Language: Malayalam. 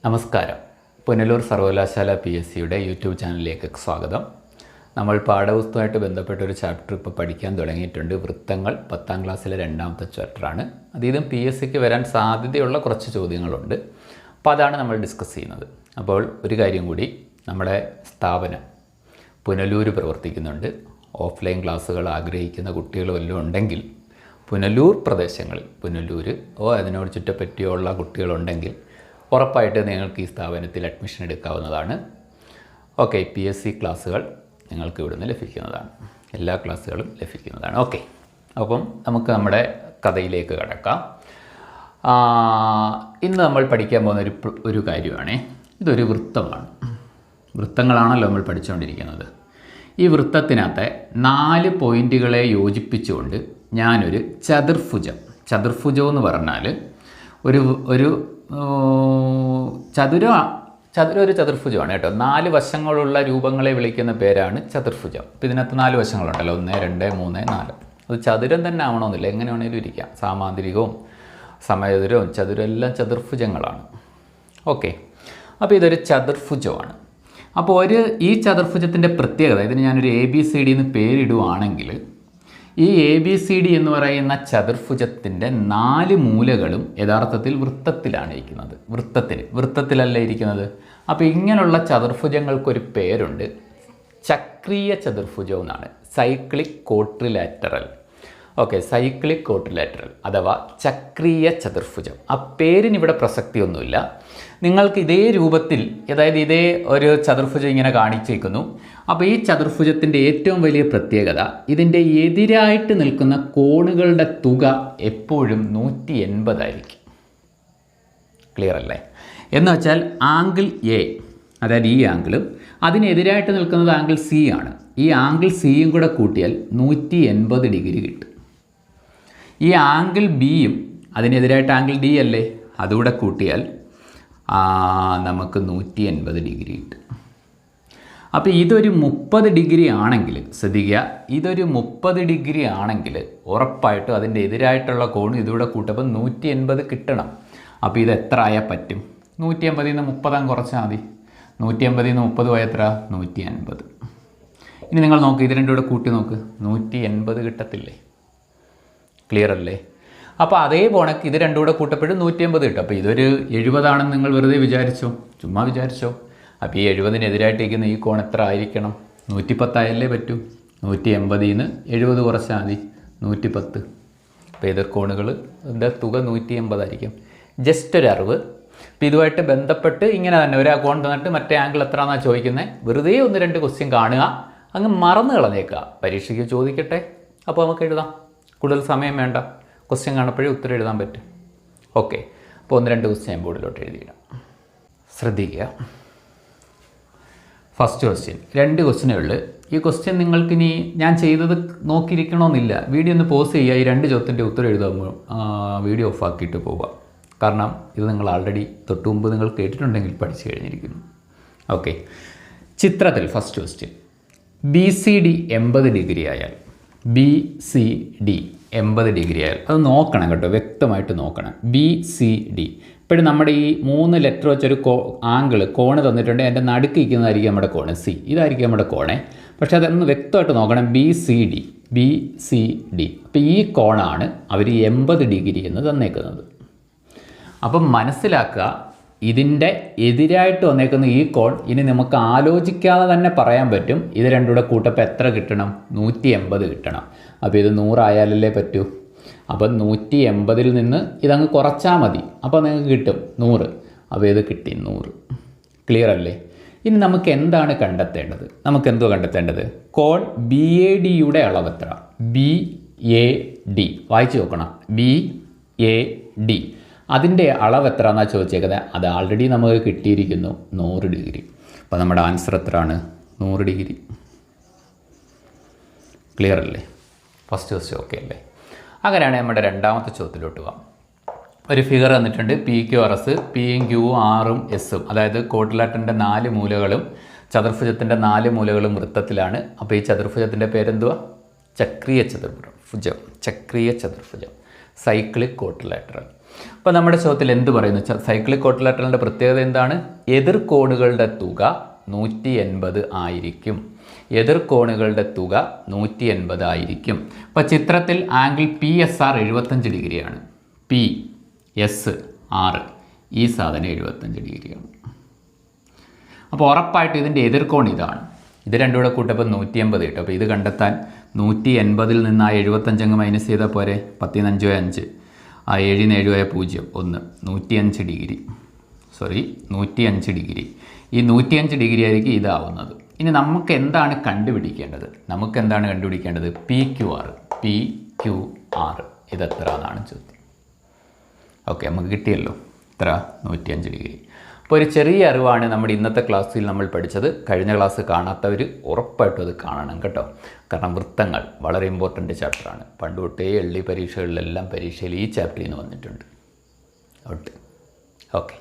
നമസ്കാരം. പുനലൂർ സർവകലാശാല PSCയുടെ യൂട്യൂബ് ചാനലിലേക്ക് സ്വാഗതം. നമ്മൾ പാഠപുസ്തകമായിട്ട് ബന്ധപ്പെട്ട ഒരു ചാപ്റ്റർ ഇപ്പോൾ പഠിക്കാൻ തുടങ്ങിയിട്ടുണ്ട്. വൃത്തങ്ങൾ 10ാം ക്ലാസ്സിലെ രണ്ടാമത്തെ ചാപ്റ്ററാണ്. അതീതും PSCക്ക് വരാൻ സാധ്യതയുള്ള കുറച്ച് ചോദ്യങ്ങളുണ്ട്. അപ്പോൾ അതാണ് നമ്മൾ ഡിസ്കസ് ചെയ്യുന്നത്. അപ്പോൾ ഒരു കാര്യം കൂടി, നമ്മുടെ സ്ഥാപനം പുനലൂർ പ്രവർത്തിക്കുന്നുണ്ട്. ഓഫ്ലൈൻ ക്ലാസ്സുകൾ ആഗ്രഹിക്കുന്ന കുട്ടികൾ വല്ലതും ഉണ്ടെങ്കിൽ പുനലൂർ പ്രദേശങ്ങളിൽ, പുനലൂർ അതിനോട് ചുറ്റപ്പറ്റിയുള്ള കുട്ടികളുണ്ടെങ്കിൽ ഉറപ്പായിട്ട് നിങ്ങൾക്ക് ഈ സ്ഥാപനത്തിൽ അഡ്മിഷൻ എടുക്കാവുന്നതാണ്. ഓക്കെ, PSC ക്ലാസ്സുകൾ നിങ്ങൾക്ക് ഇവിടുന്ന് ലഭിക്കുന്നതാണ്. എല്ലാ ക്ലാസ്സുകളും ലഭിക്കുന്നതാണ്. ഓക്കെ, അപ്പം നമുക്ക് നമ്മുടെ കഥയിലേക്ക് കടക്കാം. ഇന്ന് നമ്മൾ പഠിക്കാൻ പോകുന്ന ഒരു കാര്യമാണ്, ഇതൊരു വൃത്തമാണ്. വൃത്തങ്ങളാണല്ലോ നമ്മൾ പഠിച്ചുകൊണ്ടിരിക്കുന്നത്. ഈ വൃത്തത്തിനകത്തെ 4 പോയിൻറ്റുകളെ യോജിപ്പിച്ചുകൊണ്ട് ഞാനൊരു ചതുർഭുജം എന്ന് പറഞ്ഞാൽ ഒരു ഒരു ചതുർഭുജമാണ് കേട്ടോ. 4 വശങ്ങളുള്ള രൂപങ്ങളെ വിളിക്കുന്ന പേരാണ് ചതുർഭുജം. അപ്പോൾ ഇതിനകത്ത് 4 വശങ്ങളുണ്ടല്ലോ, 1, 2, 3, 4. അത് ചതുരം തന്നെ ആവണമെന്നില്ല, എങ്ങനെ വേണമെങ്കിലും ഇരിക്കാം. സാമാന്തരികവും സമചതുരവും ചതുരം എല്ലാം ചതുർഭുജങ്ങളാണ്. ഓക്കെ, അപ്പോൾ ഇതൊരു ചതുർഭുജമാണ്. അപ്പോൾ ഈ ചതുർഭുജത്തിൻ്റെ പ്രത്യേകത, ഇതിന് ഞാനൊരു ABCD എന്ന് പേരിടുവാണെങ്കിൽ, ഈ ABCD എന്ന് പറയുന്ന ചതുർഭുജത്തിൻ്റെ 4 മൂലകളും യഥാർത്ഥത്തിൽ വൃത്തത്തിലാണ് ഇരിക്കുന്നത്. വൃത്തത്തിലല്ല ഇരിക്കുന്നത്. അപ്പോൾ ഇങ്ങനെയുള്ള ചതുർഭുജങ്ങൾക്കൊരു പേരുണ്ട്, ചക്രീയ ചതുർഭുജം എന്നാണ്. Cyclic quadrilateral. Okay, cyclic quadrilateral അഥവാ ചക്രീയ ചതുർഭുജം. ആ പേരിനിവിടെ പ്രസക്തിയൊന്നുമില്ല. നിങ്ങൾക്ക് ഇതേ രൂപത്തിൽ, അതായത് ഇതേ ഒരു ചതുർഭുജം ഇങ്ങനെ കാണിച്ചേക്കുന്നു. അപ്പോൾ ഈ ചതുർഭുജത്തിൻ്റെ ഏറ്റവും വലിയ പ്രത്യേകത, ഇതിൻ്റെ എതിരായിട്ട് നിൽക്കുന്ന കോണുകളുടെ തുക എപ്പോഴും 180 ആയിരിക്കും. ക്ലിയർ അല്ലേ? എന്ന് വെച്ചാൽ ആംഗിൾ A, അതായത് ഈ ആംഗിളും അതിനെതിരായിട്ട് നിൽക്കുന്നത് ആംഗിൾ C ആണ്. ഈ ആംഗിൾ Cയും കൂടെ കൂട്ടിയാൽ 180 ഡിഗ്രി കിട്ടും. ഈ ആംഗിൾ Bയും അതിനെതിരായിട്ട് ആംഗിൾ D അല്ലേ, അതുകൂടെ കൂട്ടിയാൽ നമുക്ക് 180 ഡിഗ്രി കിട്ടും. അപ്പോൾ ഇതൊരു 30 ഡിഗ്രി ആണെങ്കിൽ, ശ്രദ്ധിക്കുക, ഇതൊരു 30 ഡിഗ്രി ആണെങ്കിൽ ഉറപ്പായിട്ടും അതിൻ്റെ എതിരായിട്ടുള്ള കോൺ ഇതുകൂടെ കൂട്ടപ്പോൾ 180 കിട്ടണം. അപ്പോൾ ഇത് എത്ര ആയാൽ പറ്റും? 180 നിന്ന് 30 കുറച്ചാൽ മതി. 180 നിന്ന് 30 പോയാൽ എത്ര? 150. ഇനി നിങ്ങൾ നോക്ക്, ഇത് രണ്ടും കൂടെ കൂട്ടി നോക്ക്, 180 കിട്ടത്തില്ലേ? ക്ലിയർ അല്ലേ? അപ്പോൾ അതേ പോണക്ക് ഇത് രണ്ടും കൂടെ കൂട്ടപ്പോഴും 180 കിട്ടും. അപ്പോൾ ഇതൊരു 70 ആണെന്ന് നിങ്ങൾ വെറുതെ വിചാരിച്ചോ, ചുമ്മാ വിചാരിച്ചോ. അപ്പോൾ ഈ 70-നെതിരായിട്ടിരിക്കുന്ന ഈ കോൺ എത്ര ആയിരിക്കണം? 110 ആയല്ലേ പറ്റൂ. 180 നിന്ന് 70 കുറച്ചാൽ മതി, 110. അപ്പോൾ എതിർ കോണുകളുടെ തുക 180 ആയിരിക്കും. ജസ്റ്റ് ഒരു അറിവ്. അപ്പോൾ ഇതുമായിട്ട് ബന്ധപ്പെട്ട് ഇങ്ങനെ തന്നെ ഒരു കോൺ തന്നിട്ട് മറ്റേ ആംഗിൾ എത്രയാണെന്നാണ് ചോദിക്കുന്നത്. വെറുതെ 1-2 ക്വസ്റ്റ്യൻ കാണുക, അങ്ങ് മറന്നു കളഞ്ഞേക്കുക. പരീക്ഷയ്ക്ക് ചോദിക്കട്ടെ, അപ്പോൾ നമുക്ക് എഴുതാം. കൂടുതൽ സമയം വേണ്ട, ക്വസ്റ്റ്യൻ കാണുമ്പോഴേ ഉത്തരം എഴുതാൻ പറ്റും. ഓക്കെ, അപ്പോൾ 1-2 ക്വസ്റ്റ്യൻ ബോർഡിലോട്ട് എഴുതിയിടാം. ശ്രദ്ധിക്കുക. ഫസ്റ്റ് ക്വസ്റ്റ്യൻ, 2 ക്വസ്റ്റ്യനേ ഉള്ളൂ. ഈ ക്വസ്റ്റ്യൻ നിങ്ങൾക്കിനി ഞാൻ ചെയ്തത് നോക്കിയിരിക്കണമെന്നില്ല. വീഡിയോ ഒന്ന് പോസ് ചെയ്യുക, ഈ 2 ചോദ്യത്തിൻ്റെ ഉത്തരം എഴുതുമ്പോൾ വീഡിയോ ഓഫ് ആക്കിയിട്ട് പോവുക. കാരണം ഇത് നിങ്ങൾ ആൾറെഡി തൊട്ട് മുമ്പ് നിങ്ങൾ കേട്ടിട്ടുണ്ടെങ്കിൽ പഠിച്ചു കഴിഞ്ഞിരിക്കുന്നു. ഓക്കെ, ചിത്രത്തിൽ ഫസ്റ്റ് ക്വസ്റ്റ്യൻ, BCD 80 ഡിഗ്രി ആയാൽ, BCD 80 ഡിഗ്രി ആയാൽ, അത് നോക്കണം കേട്ടോ, വ്യക്തമായിട്ട് നോക്കണം. BCD ഇപ്പോഴും നമ്മുടെ ഈ 3 ലെറ്റർ വെച്ചൊരു കോണ് തന്നിട്ടുണ്ട്. എൻ്റെ നടുക്ക് ഇരിക്കുന്നതായിരിക്കും നമ്മുടെ കോണ് C, ഇതായിരിക്കും നമ്മുടെ കോണേ. പക്ഷേ അതൊന്ന് വ്യക്തമായിട്ട് നോക്കണം. BCD. അപ്പോൾ ഈ കോണാണ് അവർ 80 ഡിഗ്രി എന്ന് തന്നേക്കുന്നത്. അപ്പം മനസ്സിലാക്കുക, ഇതിൻ്റെ എതിരായിട്ട് വന്നേക്കുന്ന ഈ കോൺ ഇനി നമുക്ക് ആലോചിക്കാതെ തന്നെ പറയാൻ പറ്റും. ഇത് രണ്ടും കൂടെ കൂട്ടപ്പോൾ എത്ര കിട്ടണം? 180 കിട്ടണം. അപ്പോൾ ഇത് 100 ആയാലല്ലേ പറ്റൂ. അപ്പം 180-ൽ നിന്ന് ഇതങ്ങ് കുറച്ചാൽ മതി. അപ്പോൾ നിങ്ങൾക്ക് കിട്ടും 100. അപ്പോൾ ഇത് കിട്ടി 100. ക്ലിയർ അല്ലേ? ഇനി നമുക്ക് എന്താണ് കണ്ടെത്തേണ്ടത്? കണ്ടെത്തേണ്ടത് കോൺ BADയുടെ അളവ് എത്ര? BAD വായിച്ച് നോക്കണം. BAD അതിൻ്റെ അളവ് എത്ര എന്നാണ് ചോദിച്ചേക്കുന്നത്. അത് ആൾറെഡി നമുക്ക് കിട്ടിയിരിക്കുന്നു 100 ഡിഗ്രി. അപ്പോൾ നമ്മുടെ ആൻസർ എത്രയാണ്? 100 ഡിഗ്രി. ക്ലിയർ അല്ലേ? ഫസ്റ്റ് ക്വസ്റ്റ്യൻ ഓക്കെ അല്ലേ? അങ്ങനെയാണ് നമ്മുടെ രണ്ടാമത്തെ ചോദ്യത്തിലോട്ട് പോകാം. ഒരു ഫിഗർ തന്നിട്ടുണ്ട്, PQRS, Pയും Qയും Rഉം Sഉം, അതായത് ക്വാഡ്രിലാറ്ററിൻ്റെ 4 മൂലകളും ചതുർഭുജത്തിൻ്റെ 4 മൂലകളും വൃത്തത്തിലാണ്. അപ്പോൾ ഈ ചതുർഭുജത്തിൻ്റെ പേരെന്തുവാ? ചക്രീയ ചതുർഭുജം. Cyclic quadrilateral. അപ്പോൾ നമ്മുടെ ചോദ്യത്തിൽ എന്ത് പറയുന്നു വെച്ചാൽ സൈക്ലിക് ക്വാഡ്രിലാറ്ററലിൻ്റെ പ്രത്യേകത എന്താണ്? എതിർകോണുകളുടെ തുക 180 ആയിരിക്കും. എതിർകോണുകളുടെ തുക 180 ആയിരിക്കും. അപ്പോൾ ചിത്രത്തിൽ ആംഗിൾ പി എസ് ആർ 75 ഡിഗ്രിയാണ്. പി എസ് ആർ ഈ സാധനം 75 ഡിഗ്രിയാണ്. അപ്പോൾ ഉറപ്പായിട്ട് ഇതിൻ്റെ എതിർകോൺ ഇതാണ്. ഇത് രണ്ടും കൂടെ കൂട്ടപ്പോൾ 180 കിട്ടും. അപ്പോൾ ഇത് കണ്ടെത്താൻ 180 നിന്ന് ആ 75 മൈനസ് ചെയ്താൽ പോരെ. 10 5 5 ആ 7 7 0 1 105 ഡിഗ്രി. Sorry 105 degree. ഈ 105 ഡിഗ്രി ആയിരിക്കും ഇതാവുന്നത്. ഇനി നമുക്ക് എന്താണ് കണ്ടുപിടിക്കേണ്ടത്? പി ക്യു ആർ ഇതെത്ര എന്നാണ് ചോദ്യം. ഓക്കെ, നമുക്ക് കിട്ടിയല്ലോ ഇത്ര 105 ഡിഗ്രി. അപ്പോൾ ഒരു ചെറിയ അറിവാണ് നമ്മുടെ ഇന്നത്തെ ക്ലാസ്സിൽ നമ്മൾ പഠിച്ചത്. കഴിഞ്ഞ ക്ലാസ് കാണാത്തവർ ഉറപ്പായിട്ടും അത് കാണണം കേട്ടോ. കാരണം വൃത്തങ്ങൾ വളരെ ഇമ്പോർട്ടൻ്റ് ചാപ്റ്ററാണ്. പണ്ട് തൊട്ടേ എള്ളി പരീക്ഷകളിലെല്ലാം പരീക്ഷയിൽ ഈ ചാപ്റ്ററിൽ നിന്ന് വന്നിട്ടുണ്ട്. ഓക്കെ.